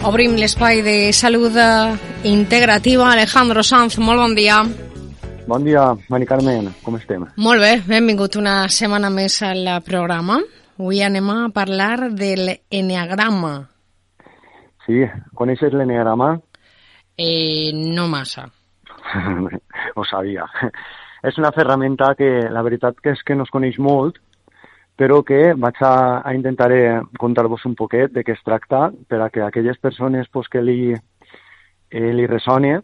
Obrim l'espai de salut integrativa. Alejandro Sanz, molt bon dia. Bon dia, Mari Carmen, com estem? Molt bé, benvingut una setmana més al programa. Avui anem a parlar de l'enneagrama. Sí, coneixes l'enneagrama? No massa. Ho sabia. És una ferramenta que la veritat que és que no es coneix molt, però que vaig a intentar contar-vos un poquet de què es tracta per a que aquelles persones que li ressone,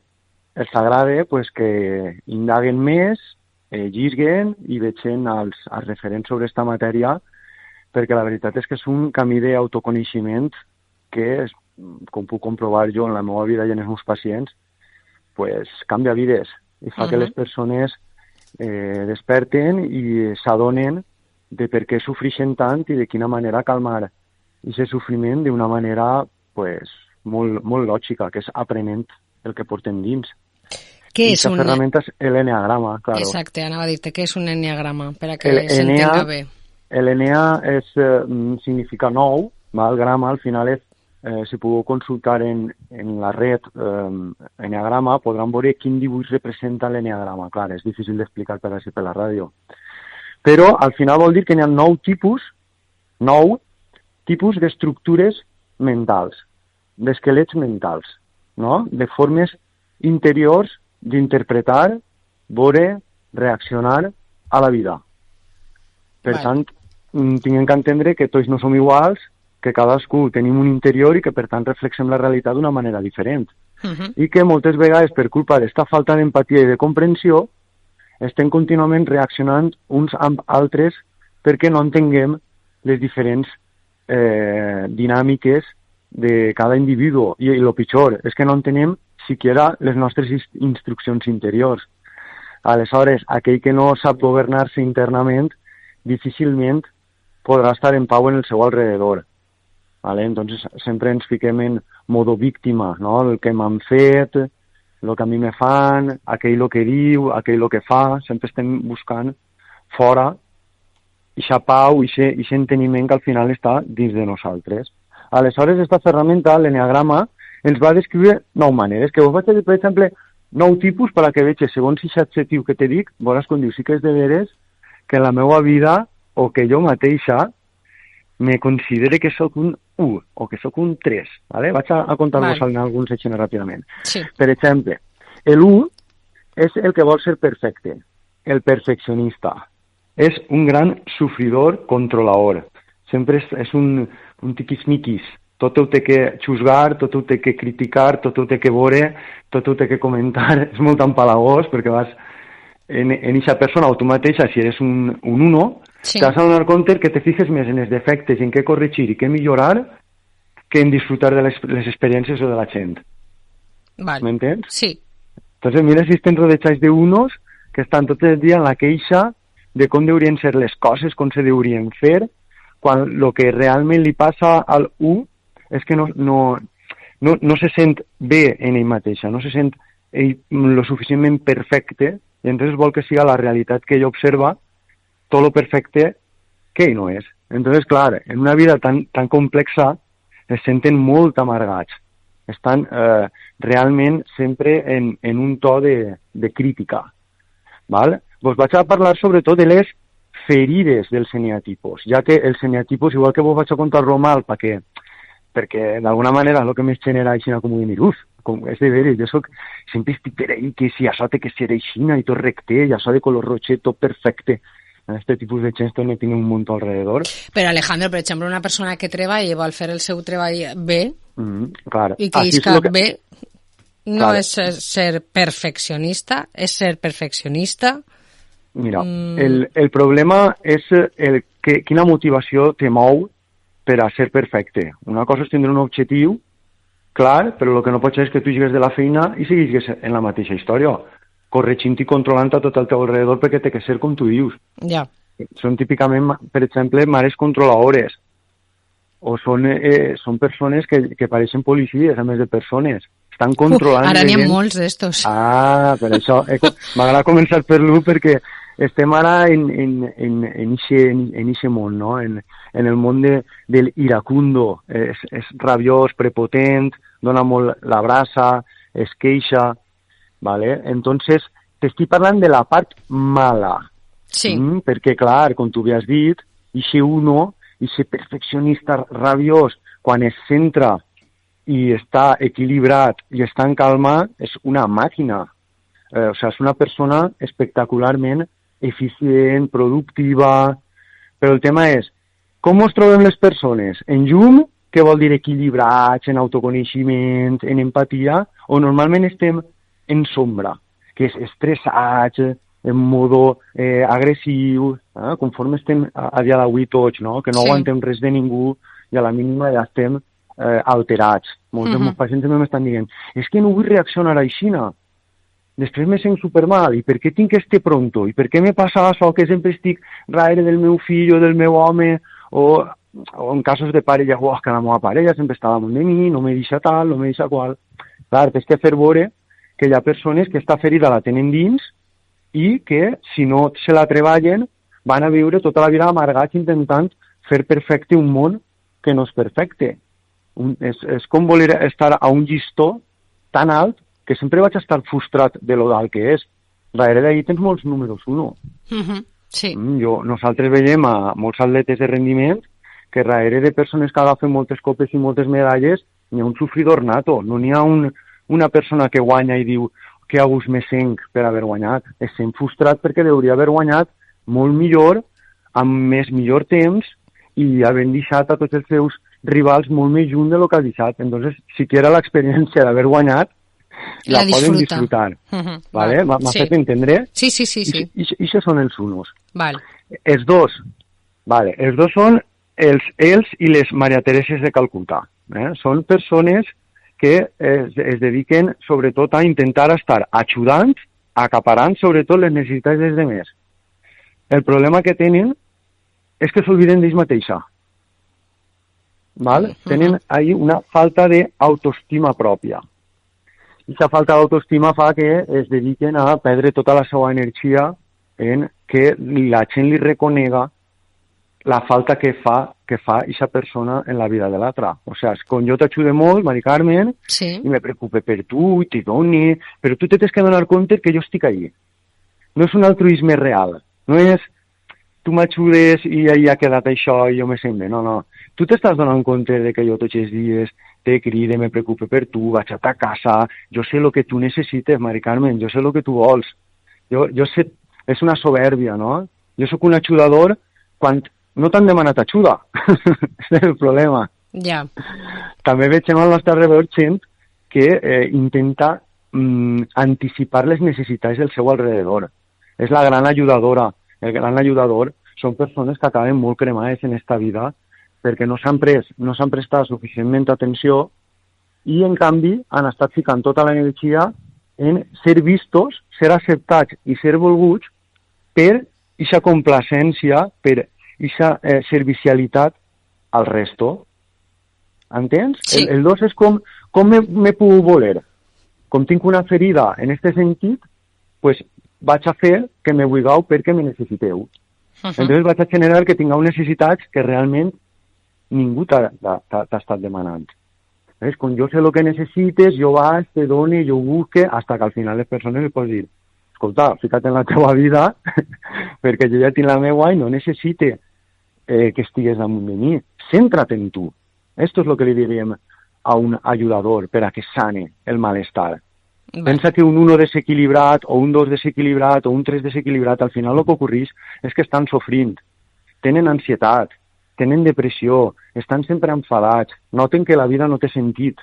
els agrada que indaguen més, llisguen i vegin els referents sobre aquesta matèria, perquè la veritat és que és un camí d'autoconeixement que, com puc comprovar jo en la meva vida i en els meus pacients, canvia vides i fa que les persones desperten i s'adonen de per què sofreixen tant i de quina manera calmar aquest sofriment d'una manera molt lògica, que és aprenent el que portem dins. Què és un... ferramenta és l'enneagrama, claro. Exacte, anava a dir-te, què és un enneagrama, per a que s'entenga bé. L'ennea significa 9, el grama al final és, si podeu consultar en la red enneagrama, podran veure quin dibuix representa l'enneagrama. Clar, és difícil d'explicar per així per la ràdio. Però al final vol dir que hi ha 9 tipus d'estructures mentals, d'esquelets mentals, no? De formes interiors d'interpretar, veure, reaccionar a la vida. Per tant, tinguem que entendre que tots no som iguals, que cadascú tenim un interior i que per tant reflexem la realitat d'una manera diferent. I que moltes vegades per culpa d'esta falta d'empatia i de comprensió estem contínuament reaccionant uns amb altres perquè no entenguem les diferents dinàmiques de cada individu. I el pitjor és que no entenem siquiera les nostres instruccions interiors. Aleshores, aquell que no sap governar-se internament difícilment podrà estar en pau en el seu alrededor. Entonces, sempre ens fiquem en modo víctima, no? El que m'han fet, el que a mi me fan, aquell el que diu, aquell el que fa, sempre estem buscant fora ixa pau, ixe enteniment que al final està dins de nosaltres. Aleshores, aquesta ferramenta, l'enneagrama, ens va descriure 9 maneres, que vos vaig dir, per exemple, 9 tipus per a que vegis, segons aquest adjectiu que te dic, veuràs com diu, sí que és de veres que en la meva vida, o que jo mateixa, me considere que sóc un 1 o que sóc un 3. ¿vale? Vaig a contar-vos alguns exemples ràpidament. Sí. Per exemple, el 1 és el que vol ser perfecte, el perfeccionista. És un gran sofridor controlador. Sempre és un tiquismiquis. Tot ho té que xusgar, tot ho té que criticar, tot ho té que veure, tot ho té que comentar. És molt empalagós perquè vas en aquesta persona o tu mateixa, si eres un 1, sí, t'has de donar compte que te fiques més en els defectes, en què corregir i què millorar, que en disfrutar de les experiències o de la gent. M'entens? Sí. Entonces, mira si estem rodejats de unos que estan tot el dia en la queixa de com deurien ser les coses, com se deurien fer, quan el que realment li passa al 1 és que no se sent bé en ell mateixa, no se sent lo suficientment perfecte, i entonces vol que siga la realitat que ell observa tot lo perfecte que ell no és. Entonces, clar, en una vida tan complexa es senten molt amargats. Estan realment sempre en un to de crítica. Val? Vos vaig a parlar sobretot de les ferides dels eneatipos, ja que els eneatipos, igual que vos vaig a contar-lo mal, perquè d'alguna manera és el que més genera aixina com dir, és de veres, jo sempre estic per ahí, que si això té que ser aixina i tot recte, i això de color roig, tot perfecte. En aquest tipus de gent no tinc un munt alrededor. Però Alejandro, per exemple, una persona que treballa i vol fer el seu treball bé, i que isca bé, no és ser perfeccionista, és ser perfeccionista. Mira, el problema és quina motivació te mou per a ser perfecte. Una cosa és tindre un objectiu clar, però el que no pot ser és que tu llegues de la feina i siguis en la mateixa història, corregint i controlant a tot el teu alrededor perquè té que ser com tu dius. Ja. Són típicament, per exemple, mares controladores, o són persones que pareixen policies, a més de persones. Estan controlant... Ara n'hi ha molts d'estos. Per això. M'agrada començar per l'1 perquè estem ara en ixe món, no? En el món del iracundo. És rabiós, prepotent, dona molt la brasa, es queixa, ¿vale? Entonces, t'estic parlant de la part mala. Sí. Perquè, clar, com tu havies dit, ixe uno, ixe perfeccionista rabiós, quan es centra i està equilibrat i està en calma, és una màquina. O sigui, és una persona espectacularment eficient, productiva, però el tema és, com ens trobem les persones? En llum, què vol dir equilibrats, en autoconeixement, en empatia, o normalment estem en sombra, que és estressats, en modo agressiu, conforme estem a dia d'avui tots, no? Que no aguantem res de ningú i a la mínima ja estem alterats. Molts de meus pacients m'estan dient és que no vull reaccionar així, després me sent supermal, i per què tinc que estar pronto? I per què me passa això que sempre estic darrere del meu fill o del meu home, o en casos de parella, que la meva parella sempre està damunt de mi, no me deixa tal, no me deixa qual. Clar, tens que fer veure que hi ha persones que esta ferida la tenen dins i que, si no se la treballen, van a viure tota la vida amargats intentant fer perfecte un món que no és perfecte. És com voler estar a un llistó tan alt que sempre vaig estar frustrat de lo dalt que és. Darrere d'ahir tens molts números 1. Sí. Nosaltres veiem a molts atletes de rendiment que darrere de persones que agafen moltes copes i moltes medalles n'hi ha un sofridor nato. No n'hi ha una persona que guanya i diu que a gust me sent per haver guanyat. Es sent frustrat perquè hauria haver guanyat molt millor, amb millor temps i havent deixat a tots els seus rivals molt més lluny de lo que ha deixat. Entonces, siquiera l'experiència d'haver guanyat la poden disfrutar. ¿Vale? M'ha fet entendre? Sí. I això són els unos. Vale. Els dos són els i les Maria Tereses de Calcuta. Són persones que es dediquen sobretot a intentar estar ajudant, acaparant sobretot les necessitats dels demés. El problema que tenen és que s'olviden d'ells mateixa. ¿Vale? Tenen ahí una falta d'autoestima pròpia. I aquesta falta d'autoestima fa que es dediquen a perdre tota la seva energia en que la gent li reconega la falta que fa aquesta persona en la vida de l'altra. O sigui, com jo t'ajude molt, Mari Carmen, i me preocupe per tu, i t'hi doni, però tu t'has que donar compte que jo estic ahí. No és un altruisme real. No és tu m'ajudes i ahí ha quedat això i jo me sent bé. No. Tu t'estàs donant compte de que jo tots els dies te cride, me preocupe per tu, vaig a ta casa, jo sé el que tu necessites, Mari Carmen, jo sé el que tu vols. Jo sé, és una soberbia, no? Jo sóc un ajudador quan no t'han demanat ajuda. És el problema. Ja. També veig al nostre alrededor gent que intenta anticipar les necessitats del seu alrededor. És la gran ajudadora. El gran ajudador són persones que acaben molt cremades en esta vida perquè no s'han prestat suficientment atenció i, en canvi, han estat ficant tota l'energia en ser vistos, ser acceptats i ser volguts per aquesta complacència, per aquesta servicialitat al resto. Entens? Sí. El dos és com me puc voler. Com tinc una ferida en aquest sentit, pues vaig a fer que me vulgueu perquè me necessiteu. Entonces vaig a generar que tingueu necessitats que realment ningú t'ha estat demanant. Com jo sé el que necessites, jo vaig, te done, jo busque, hasta que al final les persones li pots dir escolta, fica't en la teva vida perquè jo ja tinc la meua i no necessite que estigues damunt de mi. Céntra't en tu. Esto és el que li diríem a un ajudador per a que sane el malestar. Pensa que un 1 desequilibrat, o un 2 desequilibrat, o un 3 desequilibrat, al final el que ocorreix és que estan sofrint, tenen ansietat, tenen depressió, estan sempre enfadats, noten que la vida no té sentit,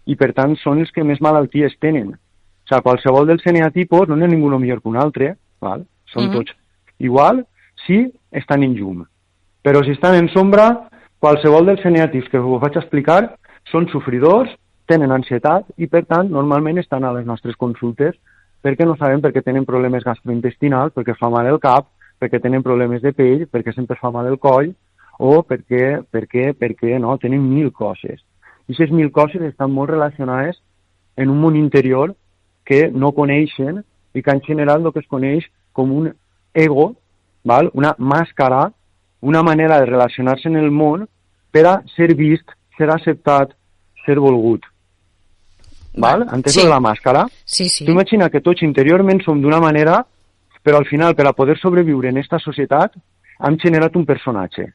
i per tant són els que més malalties tenen. O sigui, qualsevol dels eneatipos no n'hi ha ningú millor que un altre, val? Són tots igual si estan en llum. Però si estan en sombra, qualsevol dels eneatips que us vaig explicar són sofridors, tenen ansietat i, per tant, normalment estan a les nostres consultes perquè no sabem perquè tenen problemes gastrointestinals, perquè fa mal el cap, perquè tenen problemes de pell, perquè sempre fa mal el coll, o perquè no, tenen 1000 coses. I aquestes 1000 coses estan molt relacionades en un món interior que no coneixen i que han generat el que es coneix com un ego, val? Una màscara, una manera de relacionar-se en el món per a ser vist, ser acceptat, ser volgut. val? Entès lo de la màscara? Sí, sí. Tu imagina que tots interiorment som d'una manera, però al final, per a poder sobreviure en esta societat, hem generat un personatge.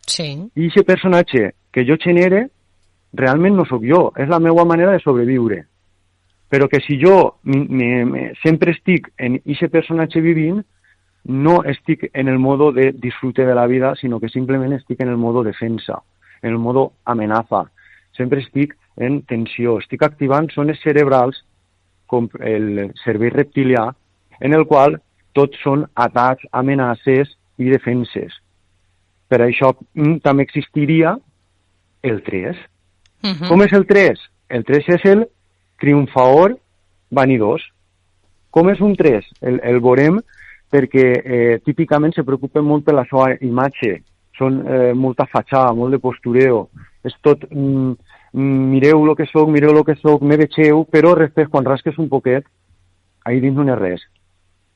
Sí. I aquest personatge que jo genere, realment no sóc jo, és la meva manera de sobreviure. Però que si jo sempre estic en aquest personatge vivint, no estic en el modo de disfrute de la vida, sinó que simplement estic en el modo defensa, en el modo amenaza. Sempre estic en tensió, estic activant zones cerebrals com el cervell reptilià, en el qual tots són atacs, amenaces i defenses. Per això també existiria el 3. Com és el 3? El 3 és el triomfador vanidós. Com és un 3? El veurem perquè típicament se preocupen molt per la seva imatge. Són molta fatxada, molt de postureo. És tot, mireu el que soc, me vegeu, però després, quan rasques un poquet, ahí dins no hi ha res.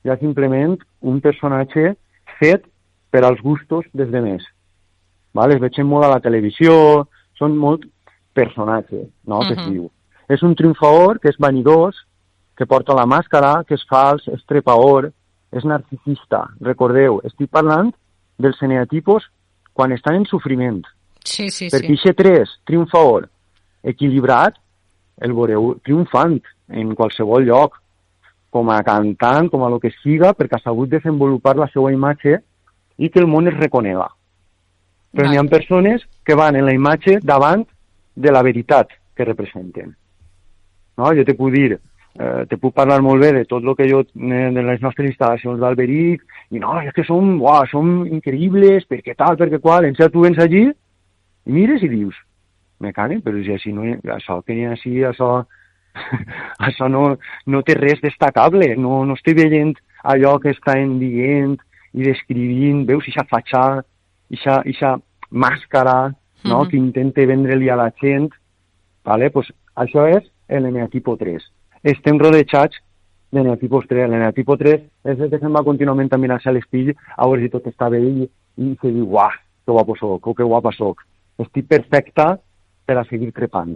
Hi ha simplement un personatge fet per als gustos dels demés. Val? Es veiem molt a la televisió, són molt personatges, no? Que es diu. És un triomfador que és vanidós, que porta la màscara, que és fals, és trepaor, és narcisista. Recordeu, estic parlant dels eneatipos quan estan en sofriment. Sí, sí, perquè aquest 3, triomfador, equilibrat, el veureu triomfant en qualsevol lloc, com a cantant, com a lo que siga, perquè ha sabut desenvolupar la seva imatge i que el món es reconega. Però n'hi ha persones que van en la imatge davant de la veritat que representen. No? Jo te puc dir, te puc parlar molt bé de tot el que jo, de les nostres instal·lacions d'Alberic, i no, és que som increïbles, perquè tal, perquè qual, en tu vens allí, i mires i dius, me caguen, però si així no, això que n'hi ha així, això no té res destacable, no estic veient allò que estan dient i descrivint, veus, ixa fatxada, ixa màscara, no? Que intenta vendre-li a la gent, vale? Pues això és l'eneatipo 3. Estem rodejats d'eneatipos 3. L'eneatipo 3 és el que se'n va contínuament a mirar-se a l'espill a veure si tot està bé i se diu, uah, que guapo soc, o que guapa soc. Estic perfecta per a seguir crepant.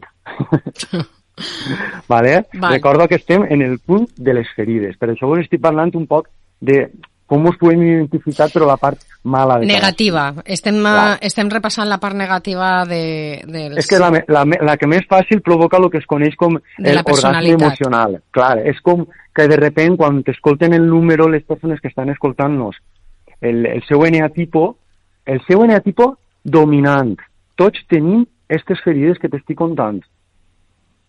Vale? Recordo que estem en el punt de les ferides. Per això us estic parlant un poc de com us podem identificar, però la part mala de negativa. Estem repassant la part negativa dels... És que la que més fàcil provoca el que es coneix com l'orgasme emocional. Clar, és com que de repente, quan t'escolten el número, les persones que estan escoltant-nos, el seu eneatipo dominant. Tots tenim aquestes ferides que t'estic contant.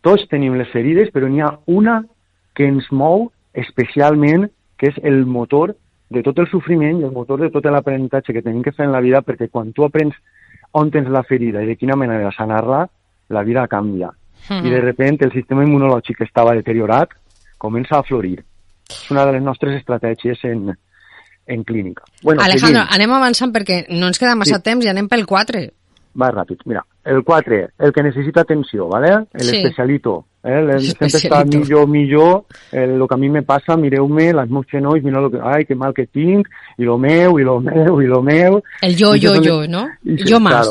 Tots tenim les ferides, però n'hi ha una que ens mou especialment, que és el motor de tot el sofriment i el motor de tot l'aprenentatge que tenim que fer en la vida, perquè quan tu aprens on tens la ferida i de quina manera sanar-la, la vida canvia. I de repente el sistema immunològic que estava deteriorat comença a florir. És una de les nostres estratègies en clínica. Bueno, Alejandro, anem avançant perquè no ens queda massa temps i anem pel 4. Va ràpid. Mira, el 4, el que necessita atenció, ¿vale? El especialito. Sempre està millor, el que a mi me passa, mireu-me, els meus genolls, mireu que mal que tinc, i lo meu. El yo, ¿no? Yo más.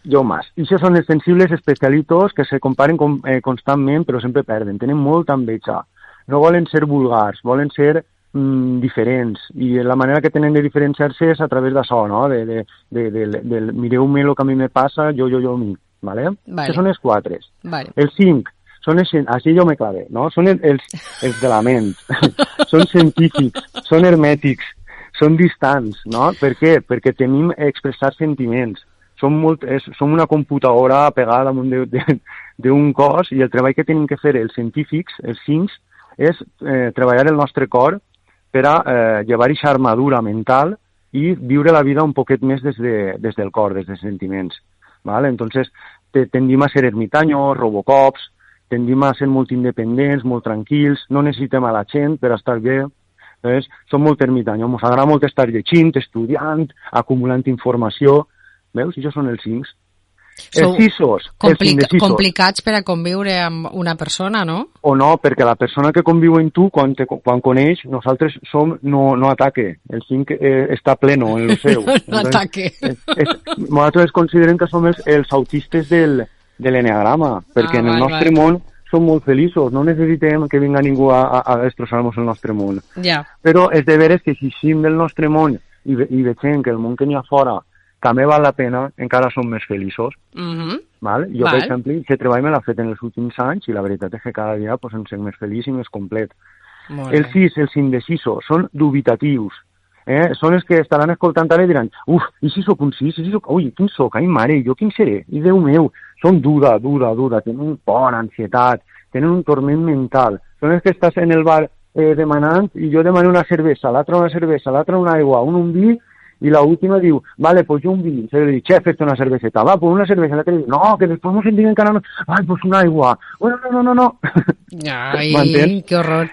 I això són els sensibles especialitos que se comparen constantment, però sempre perden. Tenen molta enveja. No volen ser vulgars, volen ser diferents, i la manera que tenen de diferenciar-se és a través d'això, no? Del mireu-me el que a mi me passa, jo, mi, ¿vale? Que són els 4. Vale. Els 5 són així jo me clavé, no? Són els de la ment, són científics, són hermètics, són distants, no? Per què? Perquè tenim expressar sentiments. Som una computadora pegada damunt d'un cos, i el treball que tenim que fer els científics, els 5, és treballar el nostre cor per a llevar aquesta armadura mental i viure la vida un poquet més des del cor, des dels sentiments. ¿Vale? Entonces, tendim a ser ermitaños, robocops, tendim a ser molt independents, molt tranquils, no necessitem a la gent per estar bé. Entonces, som molt ermitaños, ens agrada molt estar llegint, estudiant, acumulant informació. Veus? Això són els 5. Els 6, els indecisos. Complicats per a conviure amb una persona, no? O no, perquè la persona que conviu amb tu, quan coneix, nosaltres no ataque. El 5 està pleno en el seu. No ataque. Nosaltres considerem que som els autistes de l'enneagrama, perquè en el nostre món som molt feliços, no necessitem que vinga ningú a destrossar-nos el nostre món. Ja. Però és de veres que si eixim del nostre món i veiem que el món que n'hi ha fora també val la pena, encara som més feliços. Val? Jo, per exemple, aquest treball me l'ha fet en els últims anys i la veritat és que cada dia pues, em sent més feliç i més complet. Els 6, els indecisos, són dubitatius. Són els que estaran escoltant ara i diran i si soc un 6, ui, quin soc? Ai, mare, jo quin seré? I Déu meu, són duda, tenen por, ansietat, tenen un torment mental. Són els que estàs en el bar demanant i jo demano una cervesa, l'altra una cervesa, l'altra una aigua, un vi i l'última diu, vale, pues jo un vi. Se li diu, xef, fes-te una cerveseta, va, pues una cervesa. L'altra diu, no, que després m'ho sentim encara no. Ai, pues una aigua. Bueno, no. Ai, que horror.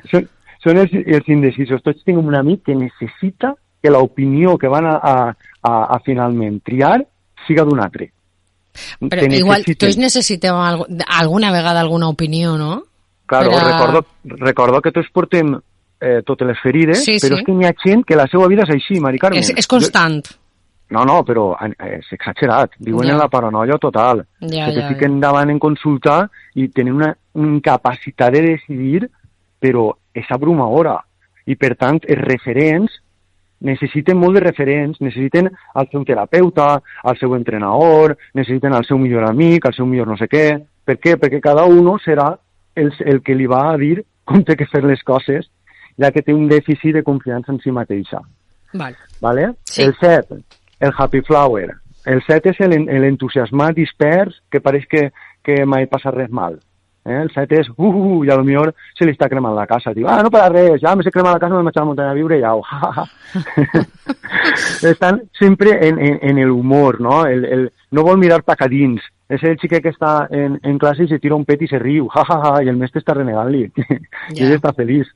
Són els indecisos. Tots tinc un amic que necessita que l'opinió que van a finalment triar siga d'un altre. Però igual tots necessiteu alguna vegada alguna opinió, no? Claro, recordo que tots portem totes les ferides, però és que n'hi ha gent que la seva vida és així, Mari Carmen. És constant. No, però és exagerat. Viuen en la paranoia total. Que te fiquen davant en consulta i tenen una incapacitat de decidir, però és abrumadora. I, per tant, els referents necessiten molt de referents, necessiten el seu terapeuta, el seu entrenador, necessiten el seu millor amic, el seu millor no sé què. Per què? Perquè cada un serà el que li va a dir com té que fer les coses, ja que té un dèficit de confiança en si mateixa. Vale? Sí. El 7, el happy flower. El 7 és l'entusiasmat dispers que pareix que mai passa res mal. El 7 és, i a lo millor se li està cremant la casa. Diu, no para res, ja m'he cremat la casa, m'he marxat a la muntanya a viure i ja. Estan sempre en el humor, no? No vol mirar pacadins. És el xiquet que està en classe i se tira un pet i se riu, i el mestre està renegant-li. I ell està feliç.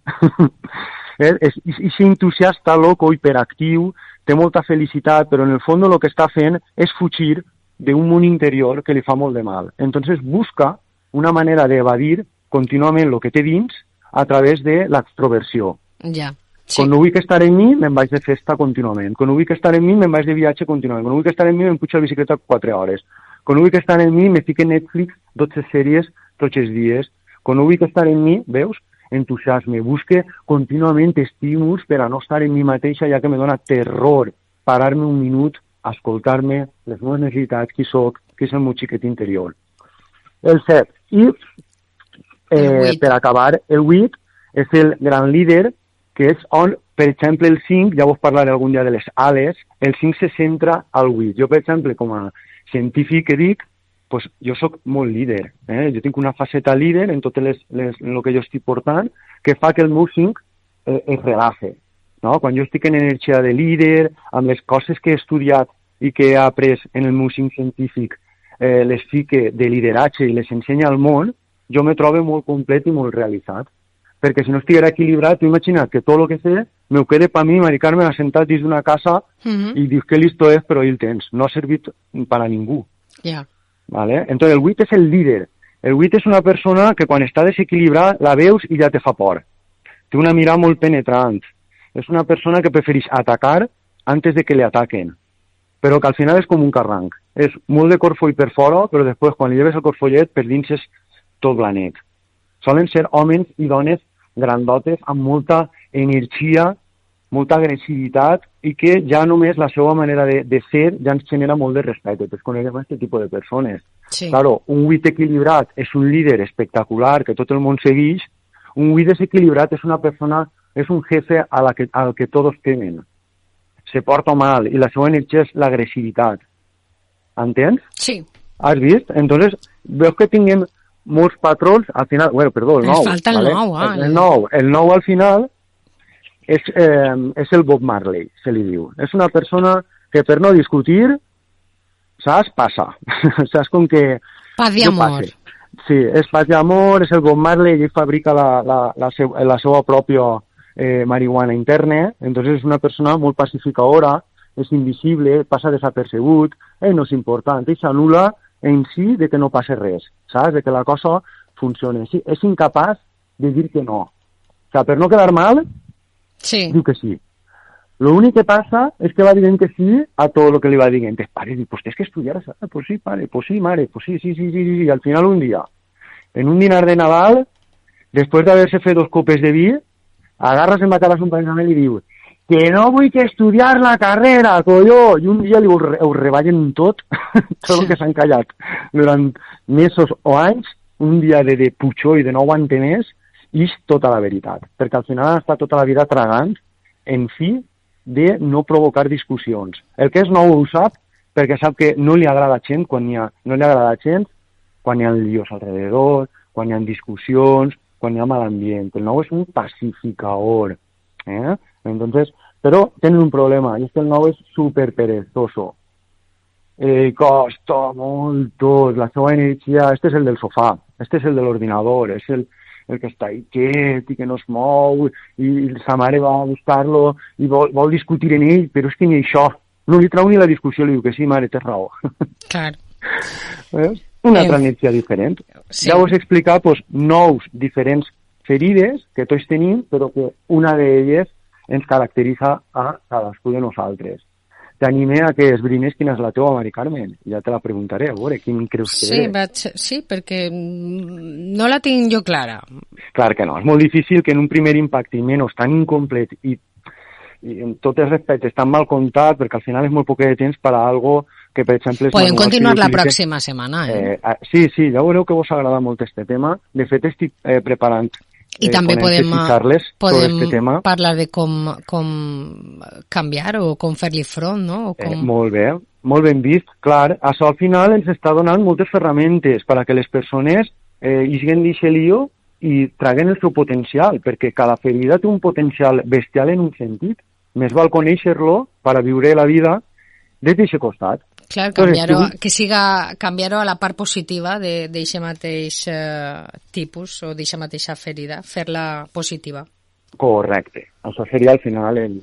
És entusiasta, loco, hiperactiu, té molta felicitat, però en el fons el que està fent és fugir d'un món interior que li fa molt de mal. Entonces busca una manera d'evadir contínuament el que té dins a través de l'extroversió. Quan no vull estar en mi, me'n vaig de festa contínuament. Quan no vull estar en mi, me'n vaig de viatge contínuament. Quan no vull estar en mi, me'n pujo a la bicicleta 4 hores. Quan no vull estar en mi, me fico en Netflix 12 sèries tots els dies. Quan no vull estar en mi, veus, entusiasme. Busque contínuament estímuls per a no estar en mi mateixa, ja que me dona terror parar-me un minut a escoltar-me les meves necessitats, qui soc, qui és el meu xiquet interior. El 7. I, per acabar, el 8 és el gran líder, que és on, per exemple, el 5, ja vos parlaré algun dia de les ales, el 5 se centra al 8. Jo, per exemple, com a científic que dic, pues, jo sóc molt líder. Jo tinc una faceta líder en tot el que jo estic portant, que fa que el meu 5 es relaxe. No? Quan jo estic en energia de líder, amb les coses que he estudiat i que he après en el meu 5 científic, les fique de lideratge i les ensenya al món, jo me trobo molt complet i molt realitzat. Perquè si no estiguera equilibrat, t'ho imagina't que tot el que sé m'ho quede per mi, Mari Carmen, assentat dins d'una casa i dius que listo és, però ahí el tens. No ha servit per a ningú. ¿Vale? Entonces, el 8 és el líder. El 8 és una persona que quan està desequilibrat la veus i ja te fa por. Té una mirada molt penetrant. És una persona que prefereix atacar antes de que le ataquen. Però que al final és com un carranc. És molt de corfoll per fora, però després quan li lleves el corfollet per dins és tot blanet. Solen ser homes i dones grandotes amb molta energia, molta agressivitat i que ja només la seva manera de ser ja ens genera molt de respecte. Pues coneguem aquest tipus de persones. Claro, un 8 equilibrat és un líder espectacular que tot el món segueix. Un 8 desequilibrat és una persona, és un jefe al que tots temen. Se porta mal i la seva energia és l'agressivitat. Entens? Sí. Has vist? Entonces, veus que tinguem molts patrons, al final, bueno, perdó, el 9. Ens falta el 9, El 9 al final és el Bob Marley, se li diu. És una persona que per no discutir, saps? Passa. Saps com que... Paz i amor. Sí, és paz i amor, és el Bob Marley, ell fabrica la seva pròpia marihuana interna, entonces és una persona molt pacificadora, és invisible, passa desapercebut, no és important, ell s'anul·la en si de que no passa res, saps? De que la cosa funcioni. Sí, és incapaç de dir que no. O sigui, per no quedar mal, diu que sí. L'únic que passa és que va dient que sí a tot el que li va dient. Pare, diu, pues tens que estudiar, ¿sabes? Pues sí, pare, pues sí, mare, pues sí, sí, y al final un dia en un dinar de Nadal, després d'haver-se fet 2 copes de vi, agarra, se'n va a un pensament i diu que no vull que estudiar la carrera, colló! I un dia ho reballen tot el que s'han callat durant mesos o anys, un dia de putxó i de no aguante més, i és tota la veritat. Perquè al final han estat tota la vida tragant en fi de no provocar discussions. El que és nou ho sap, perquè sap que no li agrada gent quan hi ha líos alrededor, quan hi ha discussions, quan hi ha mal ambient. El nou és un pacificador. Entonces, però tenen un problema, i és que el nou és super perezoso. Costa molt tot, la seva energia, este és el del sofà, este és el de l'ordinador, és el que està ahí quiet i que no es mou, i sa mare va a buscar-lo i vol discutir en ell, però és que ni això, no li trau ni la discussió, li diu que sí, mare, tens raó. Clar. Una altra energia diferent. Sí. Ja vos he explicat nous diferents ferides que tots tenim, però que una d'elles ens caracteritza a cadascú de nosaltres. T'anime a que esbrines quina és la teva, Mari Carmen. Ja te la preguntaré, a veure, quin creus que és? Sí, perquè no la tinc jo clara. Clar que no, és molt difícil que en un primer impacte, i menys tan incomplet i en tots els respectes tan mal comptat, perquè al final és molt poc de temps per a algo que, per exemple... Podem continuar la pròxima setmana, Sí, ja veureu que vos agrada molt este tema. De fet, estic preparant i també podem parlar de com canviar o com fer-li front, no? Molt bé, molt ben vist. Clar, això al final ens està donant moltes ferramentes perquè les persones isguen d'aquest lío i traguen el seu potencial, perquè cada ferida té un potencial bestial en un sentit. Més val conèixer-lo per a viure la vida des d'aquest costat. Clar, que siga canviar-ho a la part positiva d'aquest mateix tipus o d'aquesta mateixa ferida, fer-la positiva. Correcte. Això seria al final el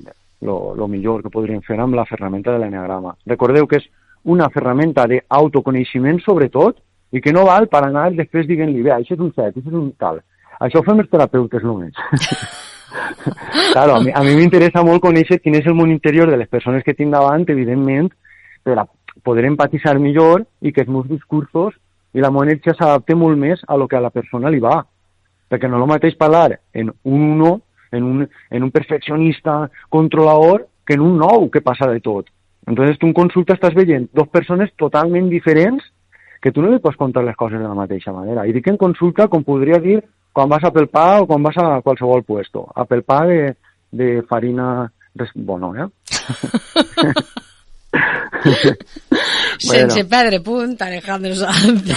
millor que podríem fer amb la ferramenta de l'enneagrama. Recordeu que és una ferramenta d'autoconeixement sobretot i que no val per anar després dient-li, bé, això és un 7, això és un tal. Això ho fem els terapeutes només. Claro, a mi m'interessa molt conèixer quin és el món interior de les persones que tinc davant, evidentment, per a poder empatitzar millor i que els meus discursos i la meva energia s'adapte molt més a lo que a la persona li va. Perquè no és el mateix parlar en un perfeccionista controlador que en un nou que passa de tot. Entonces tu en consulta estàs veient dos persones totalment diferents que tu no li pots contar les coses de la mateixa manera. I dic en consulta com podria dir quan vas a Pelpà o quan vas a qualsevol puesto. A Pelpà de farina... Bueno, Sense perdre punt, Alejandro Sanz.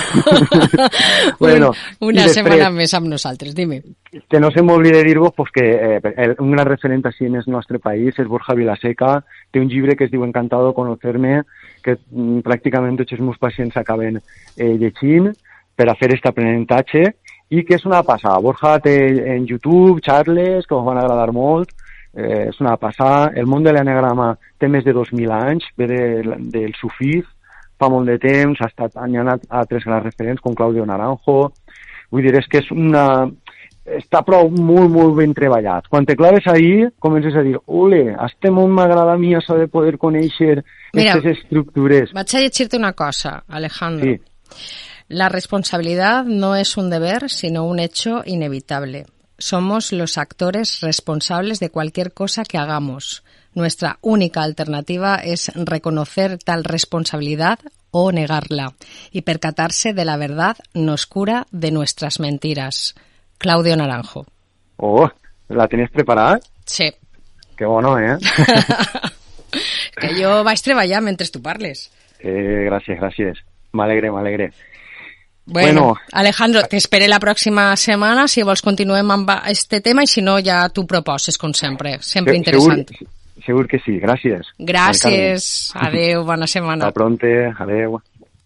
Una setmana més amb nosaltres, dime. Que no se m'oblide dir-vos que un gran referent així en el nostre país és Borja Vilaseca, té un llibre que es diu Encantado de conocerme, que pràcticament tots els meus pacients acaben llegint per a fer aquest aprenentatge, i que és una passada. Borja té en YouTube xarles que us van agradar molt, és una passada. El món de l'enneagrama té més de 2.000 anys, ve del sufís, fa molt de temps, hi ha altres grans referents com Claudio Naranjo. Vull dir, és que està prou molt, molt ben treballat. Quan te claves ahí, comences a dir, ole, este món m'agrada a mi això de poder conèixer aquestes estructures. Vaig a llegir-te una cosa, Alejandro. Sí. La responsabilidad no es un deber, sino un hecho inevitable. Somos los actores responsables de cualquier cosa que hagamos. Nuestra única alternativa es reconocer tal responsabilidad o negarla y percatarse de la verdad nos cura de nuestras mentiras. Claudio Naranjo. Oh, ¿la tienes preparada? Sí. Qué bueno, ¿eh? Que jo vaig treballar mentre tu parles. Gràcies. M'alegre. Bueno, Alejandro, t'espere la pròxima setmana, si vols continuem amb este tema, i si no ja tu proposes, com sempre interessant. Segur que sí, gràcies. Gràcies, adeu, bona setmana. Hasta pronto, adeu.